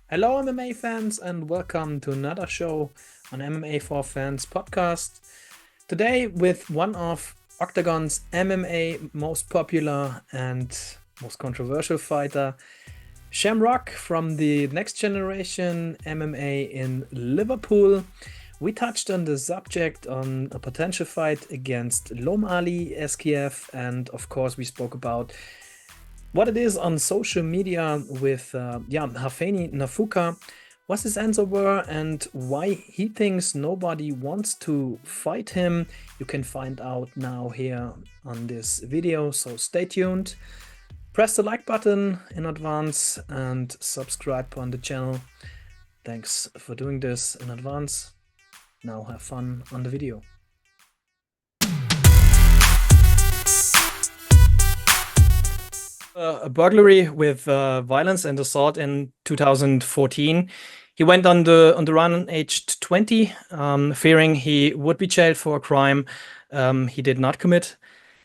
Hello, MMA fans, and welcome to another show on MMA for Fans podcast. Today, with one of Octagon's MMA most popular and most controversial fighter, Shem Rock from the next generation MMA in Liverpool. We touched on the subject on a potential fight against Lom Ali Eskiew, and of course, we spoke about what it is on social media with Hafeni Nafuka, what his answer were, and why he thinks nobody wants to fight him. You can find out now here on this video, so stay tuned. Press the like button in advance and subscribe on the channel. Thanks for doing this in advance. Now have fun on the video. A burglary with violence and assault in 2014. He went on the run aged 20, fearing he would be jailed for a crime he did not commit.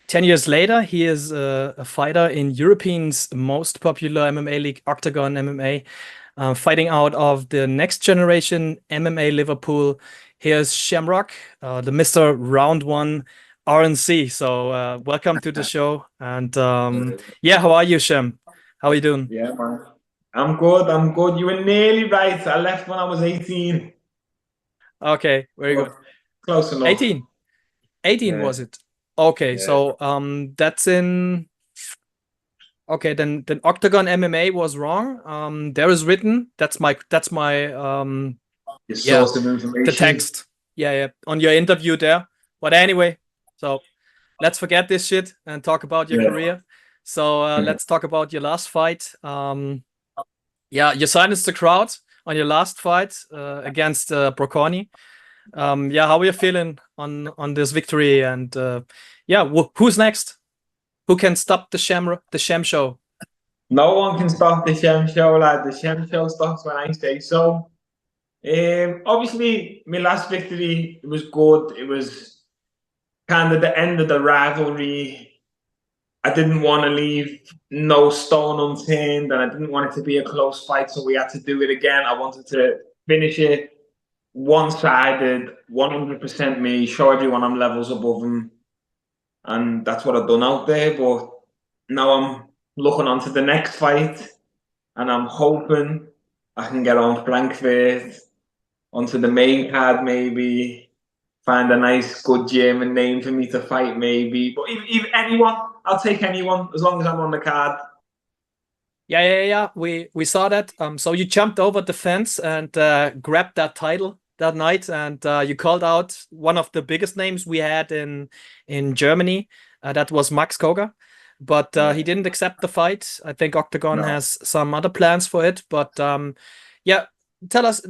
10 years later, he is a fighter in Europe's most popular MMA league, OktagonMMA, fighting out of the next generation MMA Liverpool. Here's Shem Rock, the Mr. Round One RNC. So welcome to the show. And how are you, Shem? How are you doing? Yeah, man. I'm good. You were nearly right. I left when I was 18. Okay, very good. Close enough. 18. 18 Yeah. was it? Okay, Yeah. so that's in. Okay, then Octagon MMA was wrong. There is written. That's my Your source of information. the text. Yeah, on your interview there. But anyway, so let's forget this shit and talk about your career. So let's talk about your last fight. You silenced the crowd on your last fight against Broconi. How are you feeling on this victory? And who's next? Who can stop the Shem show? No one can stop the Shem show, lad. The Shem show stops when I say so. Obviously, my last victory, it was good. It was kind of the end of the rivalry. I didn't want to leave no stone unturned, and I didn't want it to be a close fight, so we had to do it again. I wanted to finish it one-sided, 100% me, show everyone I'm levels above them, and that's what I've done out there. But now I'm looking on to the next fight, and I'm hoping I can get on Frankfurt, onto the main card maybe, find a nice, good German name for me to fight maybe. But even anyone, I'll take anyone as long as I'm on the card. Yeah. We saw that. So you jumped over the fence and grabbed that title that night, and you called out one of the biggest names we had in Germany. That was Max Koga, but he didn't accept the fight. I think Octagon has some other plans for it. But tell us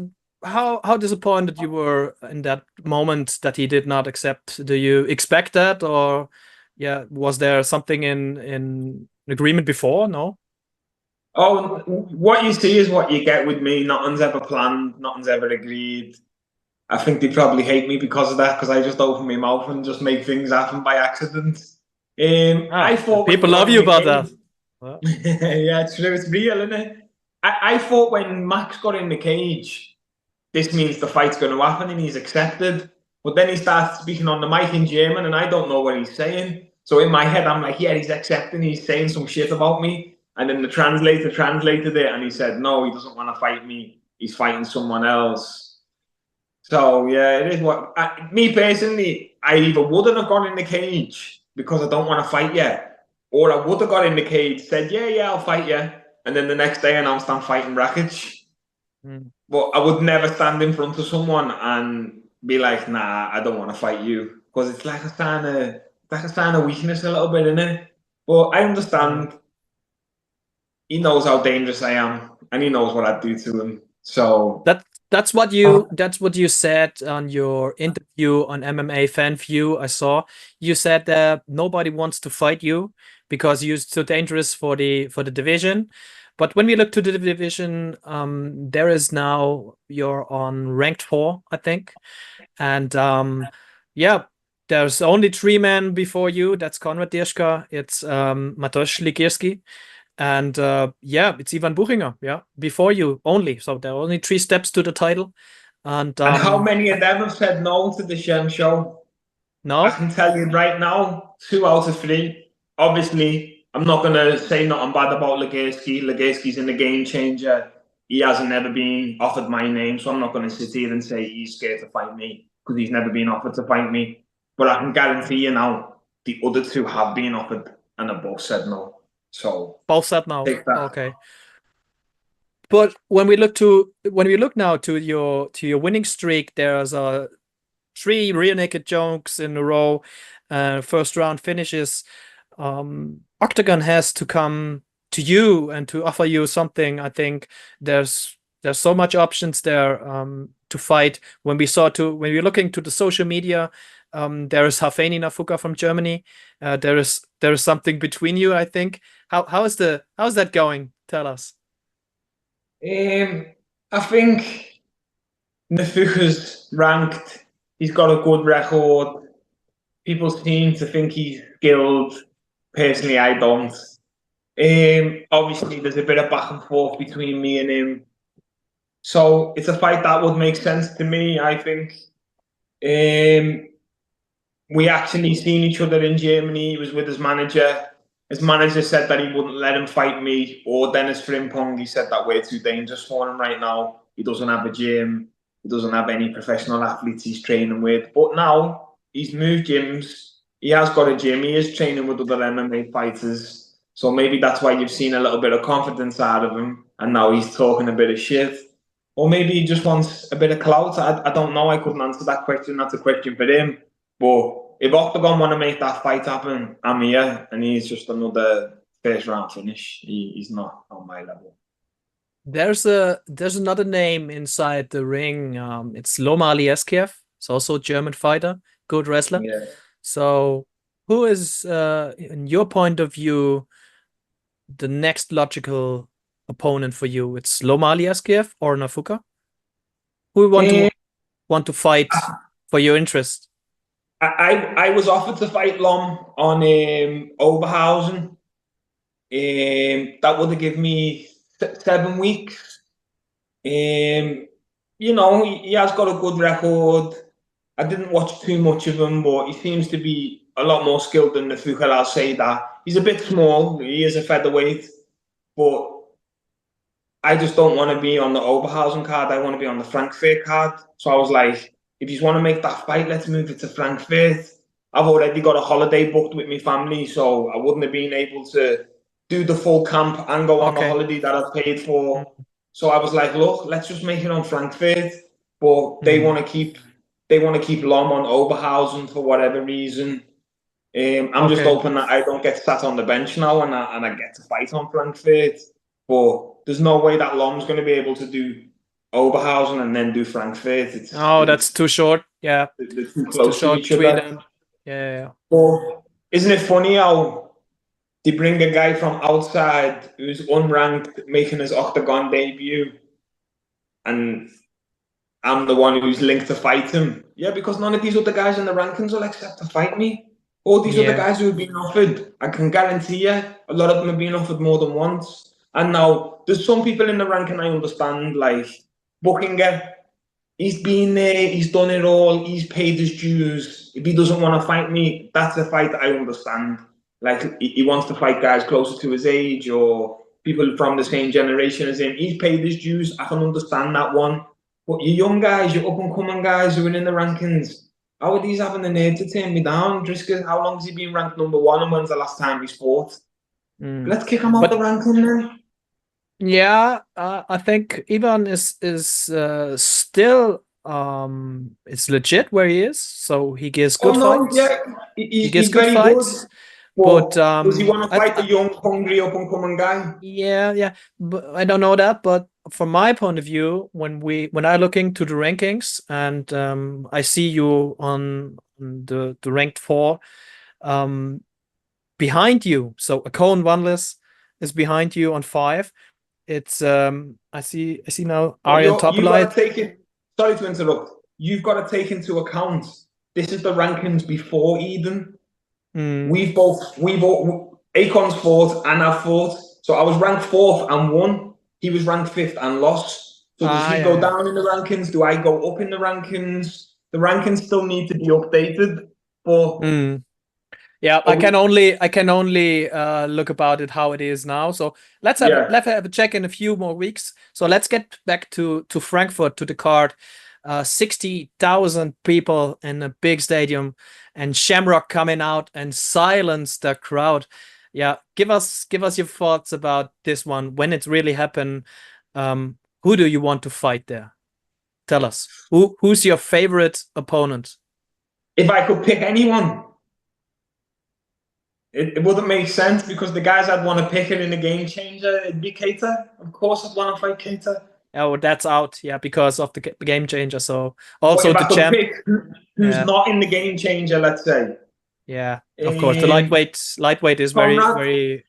how disappointed you were in that moment that he did not accept. Do you expect that, or was there something in agreement before? No. Oh, what you see is what you get with me. Nothing's ever planned. Nothing's ever agreed. I think they probably hate me because of that, because I just open my mouth and just make things happen by accident. I thought people love you about that. Yeah, it's true. It's real, isn't it? I thought when Max got in the cage, this means the fight's going to happen and he's accepted. But then he starts speaking on the mic in German and I don't know what he's saying. So in my head, I'm like, yeah, he's accepting. He's saying some shit about me. And then the translator translated it and he said, no, he doesn't want to fight me. He's fighting someone else. So, yeah, it is what... me personally, I either wouldn't have gone in the cage because I don't want to fight yet, or I would have got in the cage, said, yeah, I'll fight you. And then the next day announced I'm fighting Rakic. But I would never stand in front of someone and be like, nah, I don't want to fight you. Because it's like a sign of weakness a little bit, isn't it? But I understand. He knows how dangerous I am, and he knows what I'd do to him. So that's what you said on your interview on MMA Fan View. I saw you said that nobody wants to fight you because you're so dangerous for the division. But when we look to the division, there is now you're on ranked 4, I think, and there's only 3 men before you. That's Konrad Dirschka, it's Mateusz Ligierski, And yeah, it's Ivan Buchinger, yeah, before you only. So there are only 3 steps to the title. And how many of them have said no to the Shem show? I no, can tell you right now, 2 out of 3. Obviously, I'm not going to say nothing bad about Legaski. Legaski's in the game changer. He hasn't never been offered my name, so I'm not going to sit here and say he's scared to fight me because he's never been offered to fight me. But I can guarantee you now, the other 2 have been offered and have both said no. So both said no. take that. Okay. But when we look now to your winning streak, there's 3 rear naked chokes in a row, first round finishes. Octagon has to come to you and to offer you something. I think there's so much options there to fight. When we're looking to the social media, there is Hafeni Nafuka from Germany. There is something between you, I think. How's that going? Tell us. I think Nafuka's ranked. He's got a good record. People seem to think he's skilled. Personally, I don't. Obviously, there's a bit of back and forth between me and him. So it's a fight that would make sense to me, I think. We actually seen each other in Germany. He was with his manager. His manager said that he wouldn't let him fight me or Dennis Frimpong. He said that we're too dangerous for him right now. He doesn't have a gym. He doesn't have any professional athletes he's training with. But now he's moved gyms. He has got a gym. He is training with other MMA fighters. So maybe that's why you've seen a little bit of confidence out of him. And now he's talking a bit of shit. Or maybe he just wants a bit of clout. I don't know. I couldn't answer that question. That's a question for him. But if Octagon want to make that fight happen, I'm here. And he's just another first round finish. He's not on my level. There's another name inside the ring. It's Lom Ali Eskiew. It's also a German fighter, good wrestler. Yeah. So who is, in your point of view, the next logical opponent for you? It's Lom Ali Eskiew or Nafuka? Who want to fight for your interest? I was offered to fight Lom on Oberhausen. That would have given me 7 weeks. You know, he has got a good record. I didn't watch too much of him, but he seems to be a lot more skilled than Nafuka, I'll say that. He's a bit small. He is a featherweight. But I just don't want to be on the Oberhausen card. I want to be on the Frankfurt card. So I was like, if you want to make that fight, let's move it to Frankfurt. I've already got a holiday booked with my family, so I wouldn't have been able to do the full camp and go on the holiday that I've paid for. So I was like, look, let's just make it on Frankfurt. But they want to keep Lom on Oberhausen for whatever reason. I'm just hoping that I don't get sat on the bench now and I get to fight on Frankfurt. But there's no way that Lom's going to be able to do Oberhausen and then do Frankfurt. That's too short. Yeah, they're too close to each other. Yeah. But isn't it funny how they bring a guy from outside who's unranked making his Octagon debut, and I'm the one who's linked to fight him? Yeah, because none of these other guys in the rankings will accept to fight me. All these other guys who have been offered, I can guarantee you, a lot of them have been offered more than once. And now there's some people in the ranking I understand, like Buchinger. He's been there, he's done it all, he's paid his dues. If he doesn't want to fight me, that's a fight that I understand. Like, he wants to fight guys closer to his age or people from the same generation as him. He's paid his dues, I can understand that one. But you young guys, you up-and-coming guys who are in the rankings, how are these having the nerve to turn me down? Driscoll, how long has he been ranked number 1 and when's the last time he fought? Let's kick him out the ranking then. Yeah, I think Ivan is still it's legit where he is, so he gives good fights. Yeah, he gives good fights. But does he want to fight the young, hungry, up-and-coming guy? Yeah, but I don't know that. But from my point of view, when I look into the rankings and I see you on the ranked 4, behind you, so Akon Wanless is behind you on 5. It's I see now Aryan Topolite. Sorry to interrupt. You've got to take into account this is the rankings before Eden. We've Akon's fought and I've fought. So I was ranked 4th and won. He was ranked 5th and lost. So does he go down in the rankings? Do I go up in the rankings? The rankings still need to be updated, but yeah, I can only look about it how it is now. So let's have a check in a few more weeks. So let's get back to Frankfurt, to the card. 60,000 people in a big stadium, and Shem Rock coming out and silence the crowd. Yeah, give us your thoughts about this one. When it really happened, who do you want to fight there? Tell us. Who's your favorite opponent? If I could pick anyone, it wouldn't make sense, because the guys I'd want to pick it in a game changer, it'd be Keita. Of course I'd want to fight Keita. Oh, that's out, yeah, because of the game changer. So also the champ. Pick who's not in the game changer, let's say. Yeah, of course. The lightweight is very.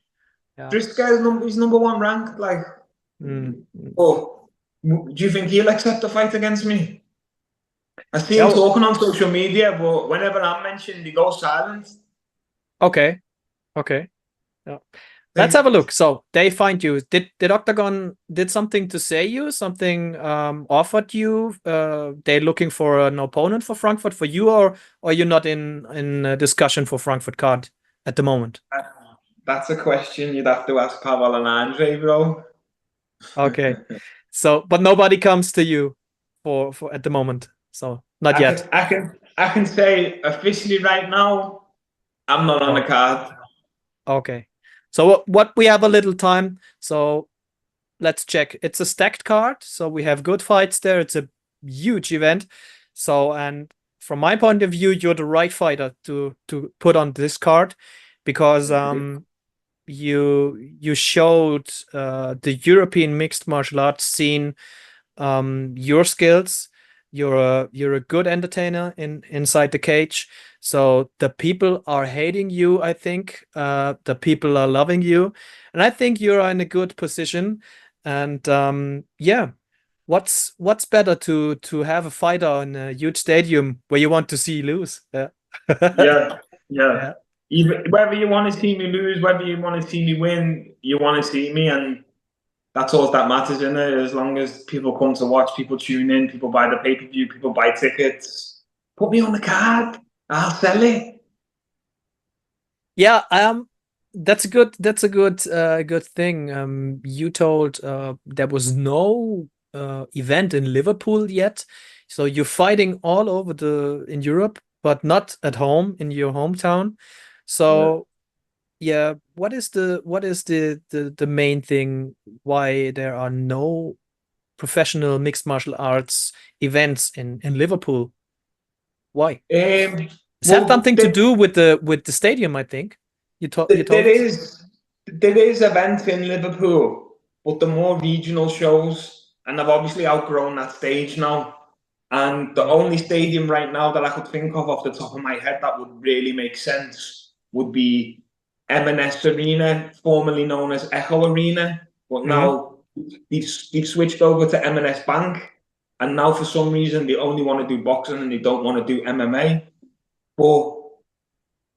Yeah. Driscoll is number 1 ranked. Like, oh, do you think he'll accept the fight against me? I see him talking on social media, but whenever I'm mentioned, he goes silent. Okay. Yeah. Let's have a look. So they find you. Did Oktagon did something to say you? Something offered you? They're looking for an opponent for Frankfurt for you, or are you not in a discussion for Frankfurt card at the moment? That's a question you'd have to ask Pavel and Andre, bro. Okay. So, but nobody comes to you for at the moment. So not yet. I can say officially right now, I'm not on the card. Okay. So what we have a little time, so let's check. It's a stacked card, so we have good fights there. It's a huge event. So, and from my point of view, you're the right fighter to put on this card, because you showed the European mixed martial arts scene your skills. You're a good entertainer inside the cage. So the people are hating you, I think. The people are loving you. And I think you're in a good position. And yeah, what's better to have a fighter in a huge stadium where you want to see lose? Yeah. Even whether you want to see me lose, whether you want to see me win, you want to see me, and that's all that matters, isn't it? As long as people come to watch, people tune in, people buy the pay-per-view, people buy tickets, put me on the card. I'll sell it. Yeah, that's a good thing. You told there was no event in Liverpool yet, so you're fighting all over in Europe, but not at home in your hometown. So yeah, what is the main thing why there are no professional mixed martial arts events in Liverpool? Why? Does that have something to do with the stadium? I think you told. There is events in Liverpool, but the more regional shows, and I've obviously outgrown that stage now. And the only stadium right now that I could think of off the top of my head that would really make sense would be M&S Arena, formerly known as Echo Arena, but now they've switched over to M&S Bank, and now for some reason they only want to do boxing and they don't want to do MMA. But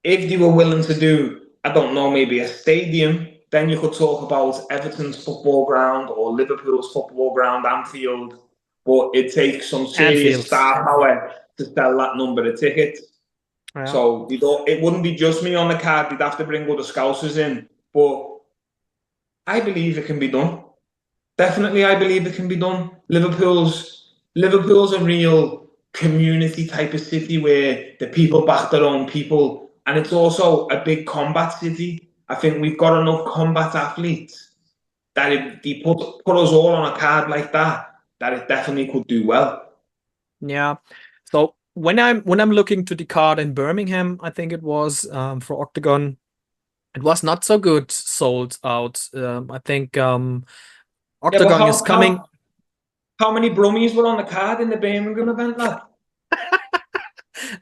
if they were willing to do, I don't know, maybe a stadium, then you could talk about Everton's football ground or Liverpool's football ground, Anfield. But it takes some serious star power to sell that number of tickets. Yeah. So it wouldn't be just me on the card. They'd have to bring other Scousers in. But I believe it can be done. Definitely, I believe it can be done. Liverpool's a real community type of city where the people back their own people. And it's also a big combat city. I think we've got enough combat athletes that if they put us all on a card like that it definitely could do well. Yeah. So when I'm looking to the card in Birmingham, I think it was for Oktagon, it was not so good sold out. I think Oktagon is coming. How many Brummies were on the card in the Birmingham event, lad?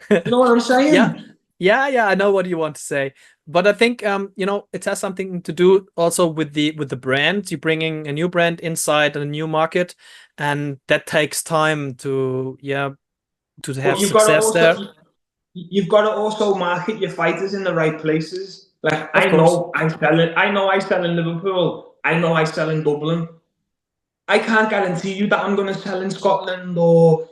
You know what I'm saying? Yeah, I know what you want to say. But I think it has something to do also with the brand. You're bringing a new brand inside a new market, and that takes time to have success there. You've got to also market your fighters in the right places. Like Of course. I know I sell in Liverpool. I know I sell in Dublin. I can't guarantee you that I'm going to sell in Scotland or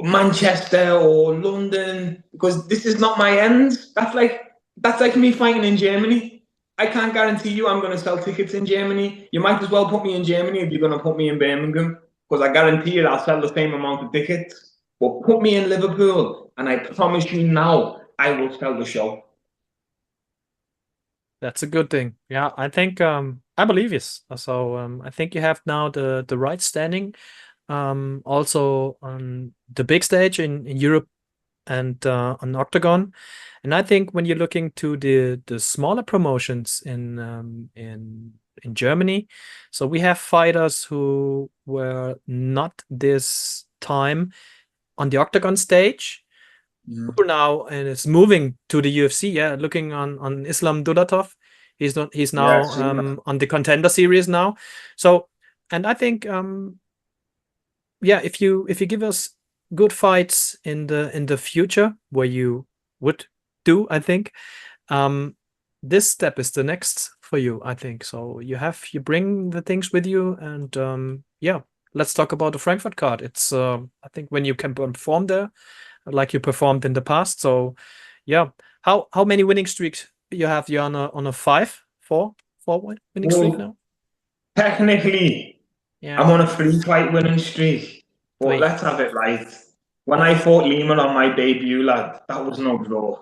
Manchester or London because this is not my end. That's like me fighting in Germany. I can't guarantee you I'm going to sell tickets in Germany. You might as well put me in Germany if you're going to put me in Birmingham because I guarantee you I'll sell the same amount of tickets. But put me in Liverpool and I promise you now I will sell the show. That's a good thing. Yeah, I think I believe yes. So I think you have now the right standing also on the big stage in Europe and on Octagon. And I think when you're looking to the smaller promotions in Germany, so we have fighters who were not this time on the Octagon stage, who now and is moving to the UFC. Yeah, looking on Islam Dulatov, he's Yeah, now on the Contender Series now. So, and I think yeah, if you give us good fights in the future, where you would do, I think this step is the next for you, I think. So you bring the things with you, and yeah, let's talk about the Frankfurt card. It's I think when you can perform there like you performed in the past. So yeah, how many winning streaks you have? You on a four winning streak now? Technically, Yeah, I'm on a 3-fight winning streak. But three. let's have it right. When I fought Lehman on my debut, lad, that was no draw.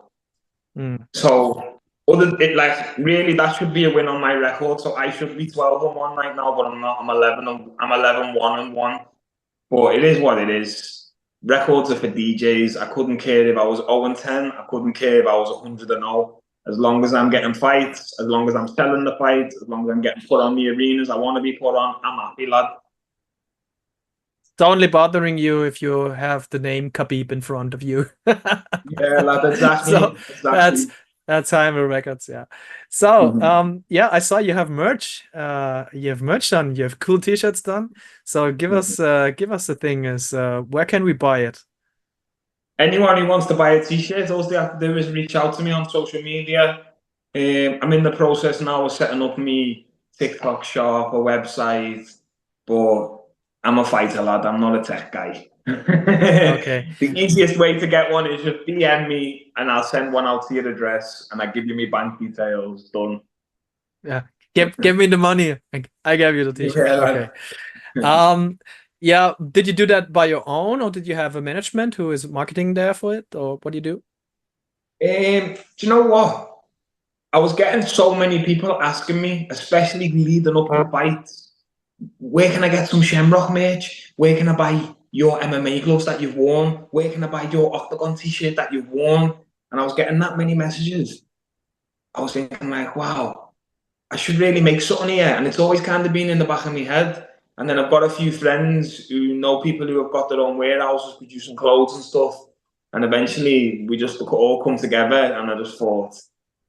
So really that should be a win on my record. So I should be 12-1 right now, but I'm not. I'm 11-1-1. But it is what it is. Records are for DJs. I couldn't care if I was 0-10. I couldn't care if I was 100-0. As long as I'm getting fights, as long as I'm selling the fights, as long as I'm getting put on the arenas I want to be put on, I'm happy, lad. It's only bothering you if you have the name Khabib in front of you. Yeah, lad, exactly. So exactly. that's Heimer Records, yeah. So yeah, I saw you have merch. You have merch done. You have cool T-shirts done. So give us the thing is where can we buy it? Anyone who wants to buy a t-shirt, all they have to do is reach out to me on social media. I'm in the process now of setting up me TikTok shop, a website, but I'm a fighter, lad. I'm not a tech guy. Okay. The easiest way to get one is just DM me and I'll send one out to your address and I give you my bank details. Done. Yeah. Give me the money. I gave you the t-shirt. Yeah, okay. Yeah, did you do that by your own, or did you have a management who is marketing there for it, or what do you do? do you know what? I was getting so many people asking me, especially leading up to fights, where can I get some Shem Rock merch? Where can I buy your MMA gloves that you've worn? Where can I buy your Octagon t-shirt that you've worn? And I was getting that many messages. I was thinking like, wow, I should really make something here. And it's always kind of been in the back of my head. And then I've got a few friends who know people who have got their own warehouses producing clothes and stuff. And eventually we just all come together and I just thought,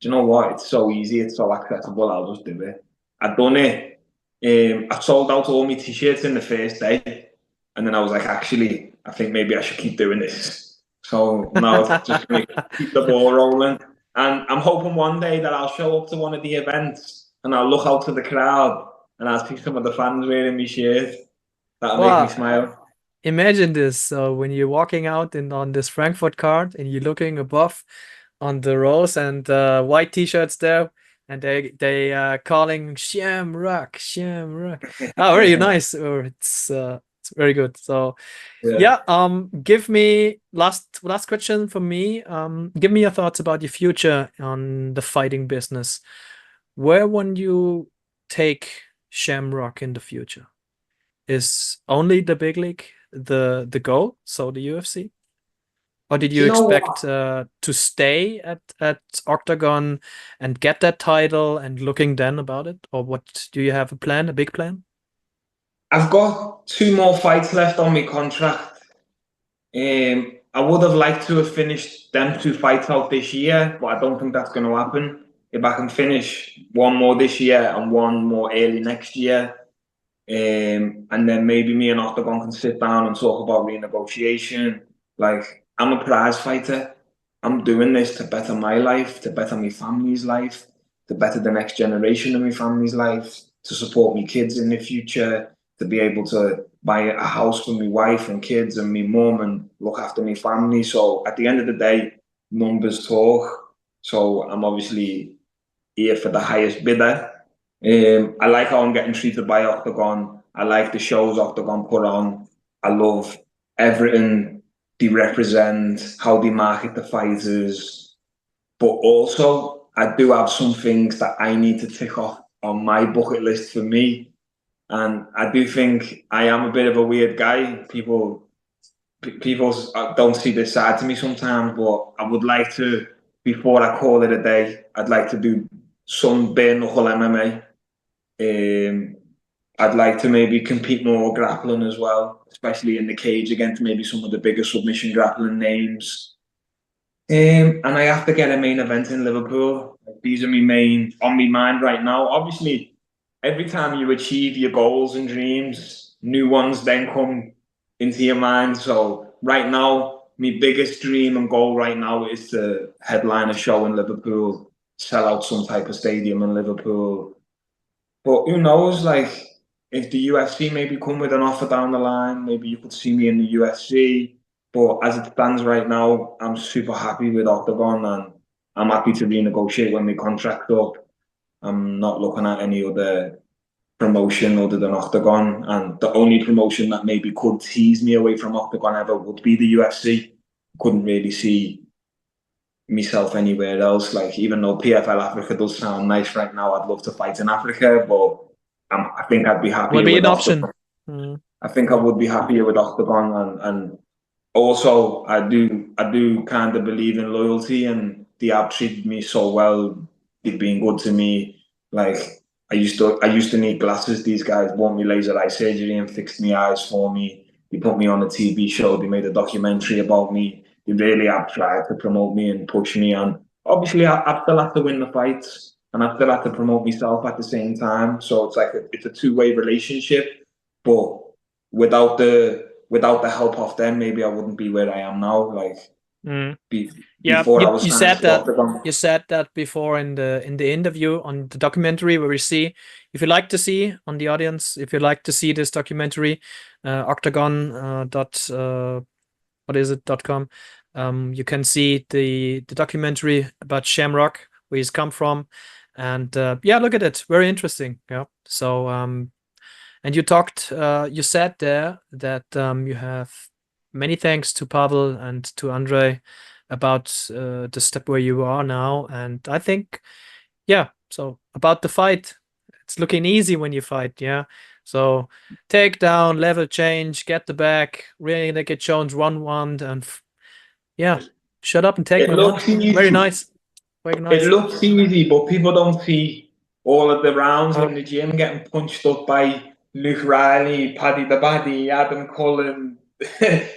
do you know what? It's so easy, it's so accessible, I'll just do it. I've done it. I sold out all my t-shirts in the first day. And then I was like, actually, I think maybe I should keep doing this. So now it's just keep the ball rolling. And I'm hoping one day that I'll show up to one of the events and I'll look out to the crowd and I'll see some of the fans wearing my shirt. That'll make me smile. Imagine this. So when you're walking out on this Frankfurt card and you're looking above on the rows and white t-shirts there, and they calling Shem Rock, Shem Rock. Oh, very nice. It's very good. So yeah, give me last question for me. Give me your thoughts about your future on the fighting business. Where would you take Shem Rock in the future? Is only the big league the goal, so the UFC? Or did you expect to stay at Octagon and get that title and looking then about it? Or what, do you have a big plan? I've got 2 more fights left on my contract. I would have liked to have finished them 2 fights out this year, but I don't think that's going to happen. If I can finish 1 more this year and 1 more early next year, and then maybe me and Octagon can sit down and talk about renegotiation. Like, I'm a prize fighter. I'm doing this to better my life, to better my family's life. to better the next generation of my family's life, to support my kids in the future, to be able to buy a house for my wife and kids and my mum and look after my family. So at the end of the day, numbers talk. So I'm obviously here for the highest bidder. I like how I'm getting treated by Octagon. I like the shows Octagon put on. I love everything they represent, how they market the fighters. But also, I do have some things that I need to tick off on my bucket list for me. And I do think I am a bit of a weird guy. People don't see this side to me sometimes, but I would like to, before I call it a day, I'd like to do some bare knuckle MMA. I'd like to maybe compete more grappling as well, especially in the cage against maybe some of the bigger submission grappling names. And I have to get a main event in Liverpool. These are on my mind right now. Obviously, every time you achieve your goals and dreams, new ones then come into your mind. So right now, my biggest dream and goal right now is to headline a show in Liverpool, sell out some type of stadium in Liverpool. But who knows, like, if the UFC maybe come with an offer down the line, maybe you could see me in the UFC. But as it stands right now, I'm super happy with Octagon and I'm happy to renegotiate when my contract up. I'm not looking at any other promotion other than Octagon. And the only promotion that maybe could tease me away from Octagon ever would be the UFC. Couldn't really see myself anywhere else. Like, even though PFL Africa does sound nice right now, I'd love to fight in Africa, but I think I'd be happier Would be with an Octagon. option. I think I would be happier with Octagon, and also I do kind of believe in loyalty, and they have treated me so well. They've been good to me. Like, I used to need glasses. These guys bought me laser eye surgery and fixed my eyes for me. They put me on a TV show. They made a documentary about me. They really have tried to promote me and push me. And obviously, I still have to win the fights, and I still have to promote myself at the same time. So it's like it's a two-way relationship. But without the help of them, maybe I wouldn't be where I am now. Like, before I was you signed said to that Octagon. you said that before in the interview on the documentary where we see, if you like to see on the audience, if you like to see this documentary, octagon what is it .com, you can see the documentary about Shem Rock, where he's come from, and yeah, look at it, very interesting. Yeah, so and you said there that you have many thanks to Pavel and to Andre about the step where you are now. And I think, yeah, so about the fight, it's looking easy when you fight, yeah. So take down, level change, get the back, really naked Jones, 1-1, and yeah, shut up and take It my looks money. easy. Very nice. Very nice. It looks easy, but people don't see all of the rounds in the gym getting punched up by Luke Riley, Paddy the Baddy, Adam Cullen,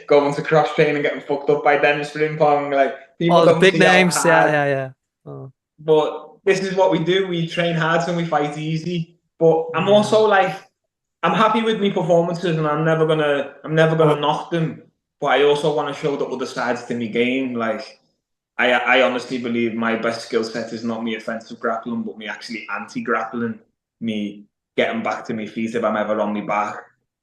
going to cross train and getting fucked up by Dennis Frimpong. Like, people All the don't big see how names, hard. yeah. Oh. But this is what we do. We train hard and we fight easy. But I'm also like, I'm happy with my performances, and I'm never gonna knock them. But I also want to show the other sides to my game. Like, I honestly believe my best skill set is not me offensive grappling, but me actually anti-grappling, me getting back to my feet if I'm ever on my back,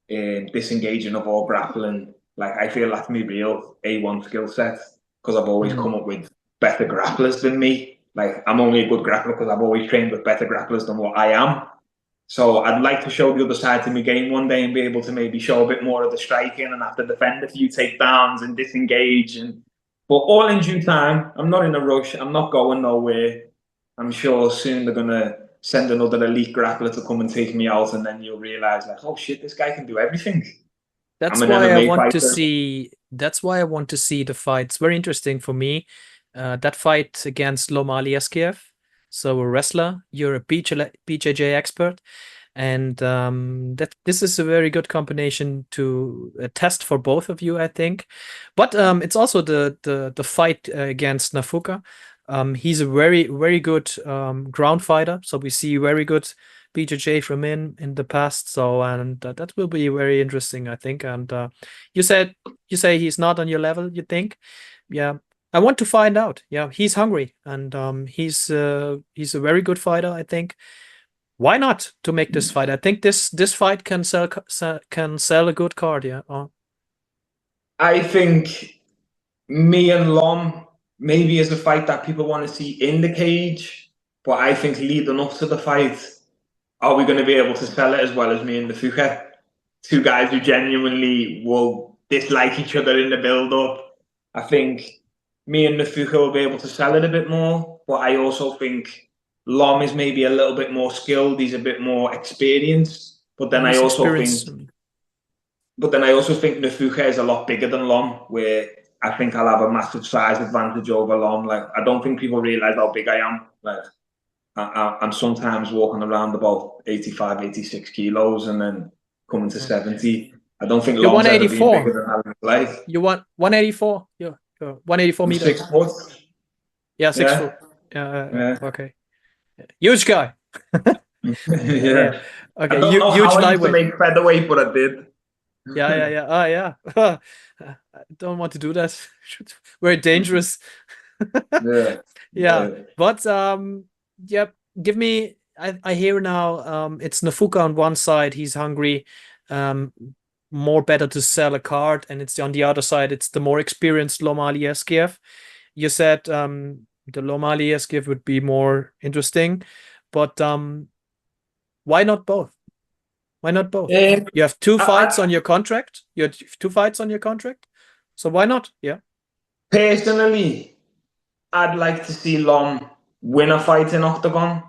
disengaging of all grappling. Like, I feel that's my real A1 skill set, because I've always come up with better grapplers than me. Like, I'm only a good grappler because I've always trained with better grapplers than what I am. So I'd like to show the other side to my game one day and be able to maybe show a bit more of the striking and have to defend a few takedowns and disengage. But all in due time. I'm not in a rush. I'm not going nowhere. I'm sure soon they're going to send another elite grappler to come and take me out, and then you'll realize, like, oh shit, this guy can do everything. That's I'm an why I MMA want fighter. to see. That's why I want to see the fight. It's very interesting for me. That fight against Lom Ali Eskiew. So a wrestler, you're a BJJ expert, and that this is a very good combination to test for both of you, I think. But it's also the fight against Nafuka. He's a very good ground fighter. So we see very good BJJ from him in the past. So and that will be very interesting, I think. And you say he's not on your level, you think? Yeah. I want to find out. Yeah, he's hungry, and he's a very good fighter, I think. Why not to make this fight? I think this fight can sell a good card. Yeah. Oh. I think me and Lom maybe is a fight that people want to see in the cage, but I think leading up to the fight, are we going to be able to sell it as well as me and Nafuka? Two guys who genuinely will dislike each other in the build-up. I think me and Nafuka will be able to sell it a bit more, but I also think Lom is maybe a little bit more skilled. He's a bit more experienced, but then I He's also think, experienced. Nafuka is a lot bigger than Lom, where I think I'll have a massive size advantage over Lom. Like, I don't think people realize how big I am. Like, I'm sometimes walking around about 85, 86 kilos and then coming to 70. I don't think You're Lom's ever been 184. bigger than that in his life. You want 184? Yeah, 184 I'm meters. 6 foot. Yeah, 6 foot. Yeah. Okay. Huge guy. Yeah. Okay. I don't know Huge how I used to lightweight. make featherweight, but I did. Yeah. Oh, yeah. I don't want to do that. Very dangerous. Yeah. But yep. Give me. I hear now. It's Nafuka on one side. He's hungry. More better to sell a card, and it's on the other side. It's the more experienced Lom Ali Eskiew. You said the Lom Ali Eskiew would be more interesting, but why not both? Why not both? You have two fights on your contract. You have 2 fights on your contract. So why not? Yeah. Personally, I'd like to see Lom win a fight in Octagon,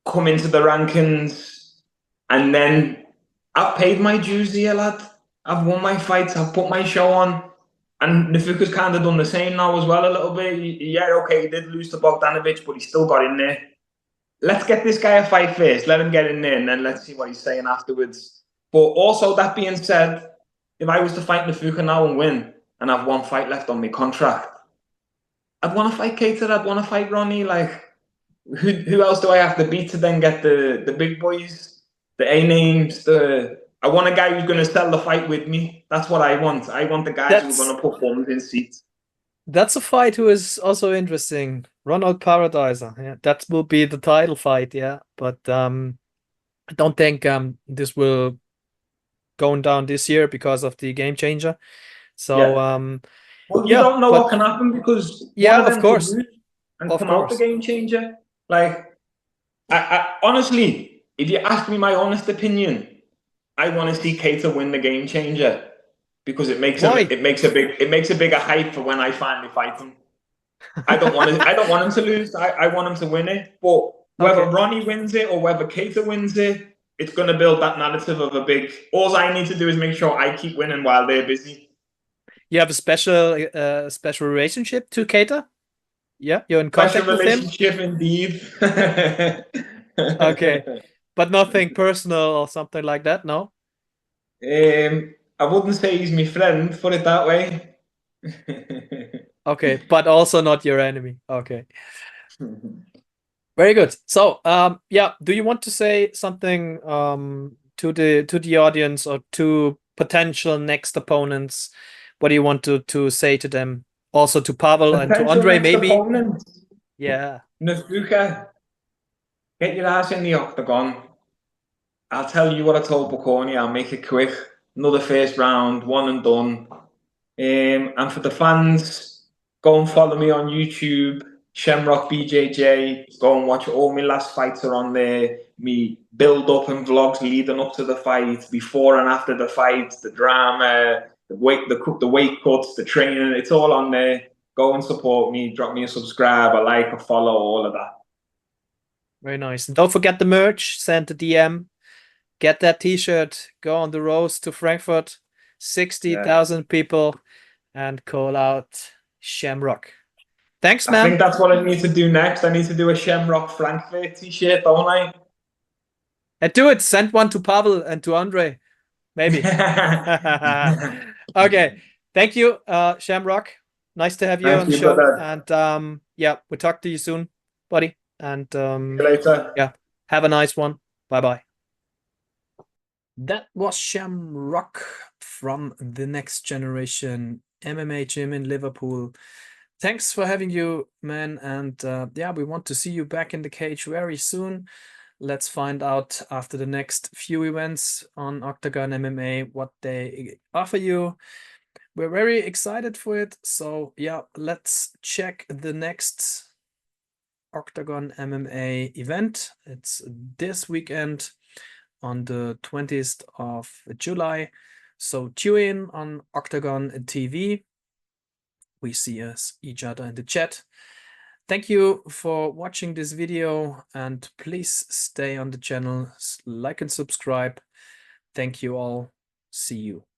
come into the rankings, and then I've paid my dues here, lad. I've won my fights. I've put my show on. And Nafuka's kind of done the same now as well a little bit. Yeah, okay, he did lose to Bogdanovic, but he still got in there. Let's get this guy a fight first. Let him get in there, and then let's see what he's saying afterwards. But also, that being said, if I was to fight Nafuka now and win, and I've 1 fight left on my contract, I'd want to fight Keita. I'd want to fight Ronnie. Like, who else do I have to beat to then get the big boys, the A names? I want a guy who's going to sell the fight with me. That's what I want. I want the guys who are going to put bums in seats. That's a fight who is also interesting. Ronald Paradiser. Yeah, that will be the title fight. Yeah, but I don't think this will go down this year because of the game changer. So well, you don't know what can happen because one of them could lose and come out the game changer. Like, I honestly, if you ask me my honest opinion, I want to see Keita win the game changer because it makes a bigger hype for when I finally fight him. I don't want him to lose. I want him to win it. But whether Ronnie wins it or whether Keita wins it, it's going to build that narrative of a big. All I need to do is make sure I keep winning while they're busy. You have a special relationship to Keita? Yeah, you're in contact with him? Relationship, indeed. Okay, but nothing personal or something like that, no? I wouldn't say he's my friend, put it that way. Okay, but also not your enemy. Okay. Very good. So, yeah, do you want to say something to the audience or to potential next opponents? What do you want to say to them? Also to Pavel and to Andre, maybe? Opponent. Yeah. Nafuka, get your ass in the octagon. I'll tell you what I told Buconi. I'll make it quick. Another first round, one and done. And for the fans, go and follow me on YouTube, Shem Rock BJJ. Go and watch all my last fights are on there. Me build up and vlogs leading up to the fight, before and after the fight, the drama, the weight cuts, the training. It's all on there. Go and support me. Drop me a subscribe, a like, a follow, all of that. Very nice. And don't forget the merch. Send a DM. Get that T-shirt. Go on the road to Frankfurt. 60,000 people. And call out Shem Rock. Thanks, man. I think that's what I need to do next. I need to do a Shem Rock Frankfurt T-shirt, don't I? And do it. Send one to Pavel and to Andre. Maybe. Okay. Thank you, Shem Rock. Nice to have you on the show. Brother. And yeah, we'll talk to you soon, buddy. And see you later. Yeah, have a nice one. Bye-bye. That was Shem Rock from the Next Generation MMA gym in Liverpool. thanks for having you, man. And yeah, we want to see you back in the cage very soon. Let's find out after the next few events on Octagon MMA what they offer you. We're very excited for it. So yeah, let's check the next Octagon MMA event. It's this weekend on the 20th of July. So tune in on Octagon TV. We see us each other in the chat. Thank you for watching this video, and please stay on the channel, like and subscribe. Thank you all. See you.